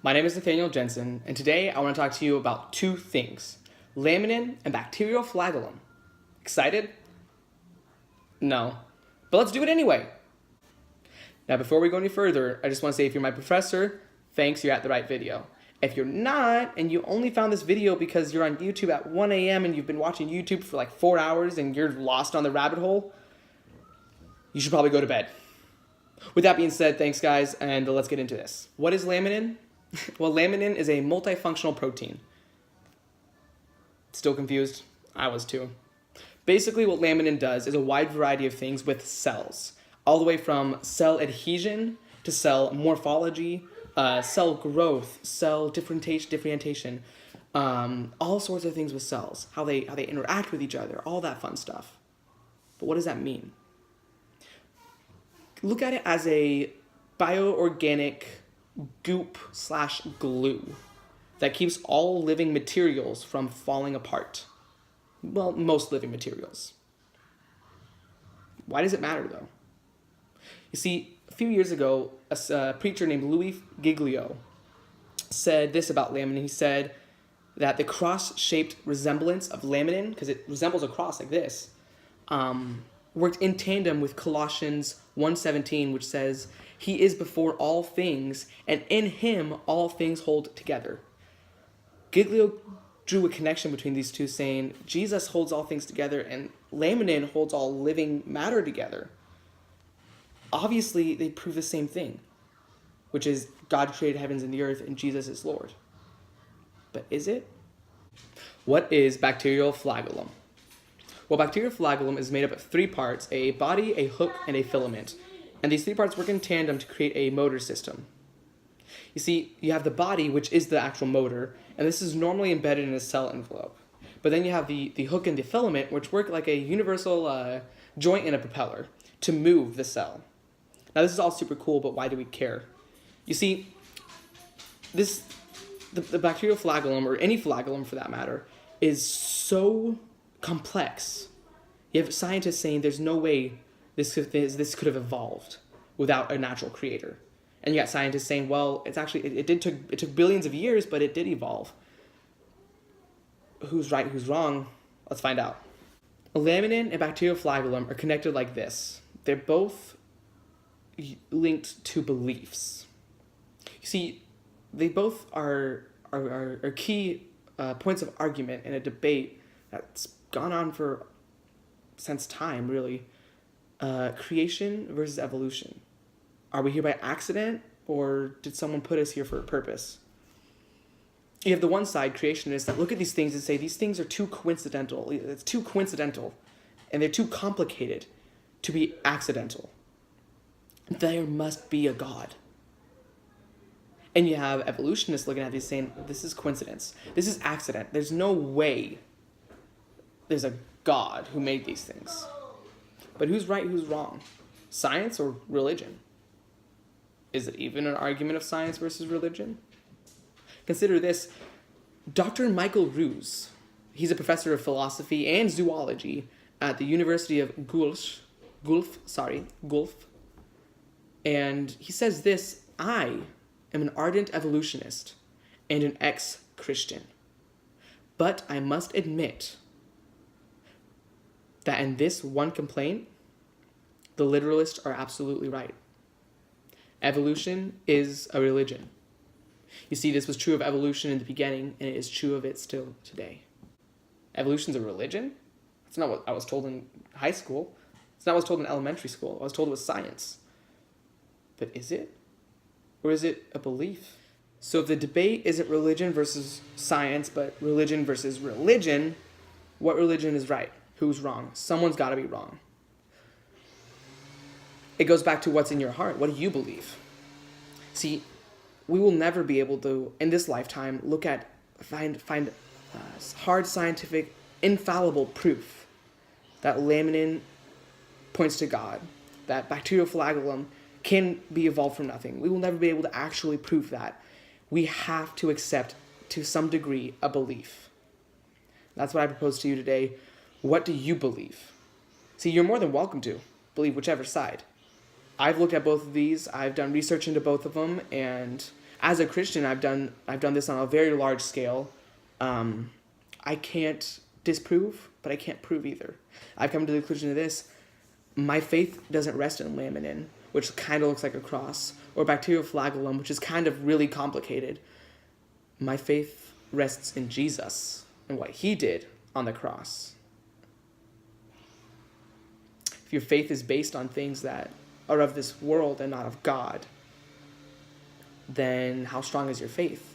My name is Nathaniel Jensen, and today I want to talk to you about two things: laminin and bacterial flagellum. Excited? No. But let's do it anyway. Now, before we go any further, I just want to say if you're my professor, thanks, you're at the right video. If you're not, and you only found this video because you're on YouTube at 1 a.m. and you've been watching YouTube for like 4 hours and you're lost on the rabbit hole, you should probably go to bed. With that being said, thanks guys, and let's get into this. What is laminin? Well, laminin is a multifunctional protein. Still confused? I was too. Basically, what laminin does is a wide variety of things with cells, all the way from cell adhesion to cell morphology, cell growth, cell differentiation, all sorts of things with cells, how they interact with each other, all that fun stuff. But what does that mean? Look at it as a bioorganic goop/glue that keeps all living materials from falling apart. Well, most living materials. Why does it matter, though? You see, a few years ago, a preacher named Louis Giglio said this about laminin. He said that the cross-shaped resemblance of laminin, because it resembles a cross like this, worked in tandem with Colossians 1:17, which says, "He is before all things, and in him all things hold together." Giglio drew a connection between these two, saying Jesus holds all things together and laminin holds all living matter together. Obviously, they prove the same thing, which is God created heavens and the earth and Jesus is Lord. But is it? What is bacterial flagellum? Well, bacterial flagellum is made up of 3 parts: a body, a hook, and a filament. And these 3 parts work in tandem to create a motor system. You see, you have the body, which is the actual motor, and this is normally embedded in a cell envelope. But then you have the hook and the filament, which work like a universal joint in a propeller to move the cell. Now, this is all super cool, but why do we care? You see, the bacterial flagellum, or any flagellum for that matter, is so complex. You have scientists saying there's no way this could have evolved without a natural creator. And you got scientists saying, well, it's actually it took billions of years, but it did evolve. Who's right, who's wrong? Let's find out. Laminin and bacterial flagellum are connected like this. They're both linked to beliefs. You see, they both are key points of argument in a debate that's gone on since time, really. Creation versus evolution. Are we here by accident, or did someone put us here for a purpose? You have the one side, creationists, that look at these things and say these things are too coincidental. It's too coincidental, and they're too complicated to be accidental. There must be a God. And you have evolutionists looking at these saying, this is coincidence. This is accident. There's no way there's a God who made these things. But who's right, who's wrong? Science or religion? Is it even an argument of science versus religion? Consider this. Dr. Michael Ruse, he's a professor of philosophy and zoology at the University of Guelph, and he says this: "I am an ardent evolutionist and an ex-Christian, but I must admit that in this one complaint, the literalists are absolutely right. Evolution is a religion. You see, this was true of evolution in the beginning, and it is true of it still today." Evolution's a religion? That's not what I was told in high school. It's not what I was told in elementary school. I was told it was science. But is it? Or is it a belief? So if the debate isn't religion versus science, but religion versus religion, what religion is right? Who's wrong? Someone's got to be wrong. It goes back to what's in your heart. What do you believe? See, we will never be able to, in this lifetime, find hard scientific, infallible proof that laminin points to God, that bacterial flagellum can be evolved from nothing. We will never be able to actually prove that. We have to accept, to some degree, a belief. That's what I propose to you today. What do you believe? See, you're more than welcome to believe whichever side. I've looked at both of these. I've done research into both of them, and as a Christian, I've done this on a very large scale. I can't disprove, but I can't prove either. I've come to the conclusion of this: my faith doesn't rest in laminin, which kind of looks like a cross, or bacterial flagellum, which is kind of really complicated. My faith rests in Jesus and what he did on the cross. If your faith is based on things that are of this world and not of God, then how strong is your faith?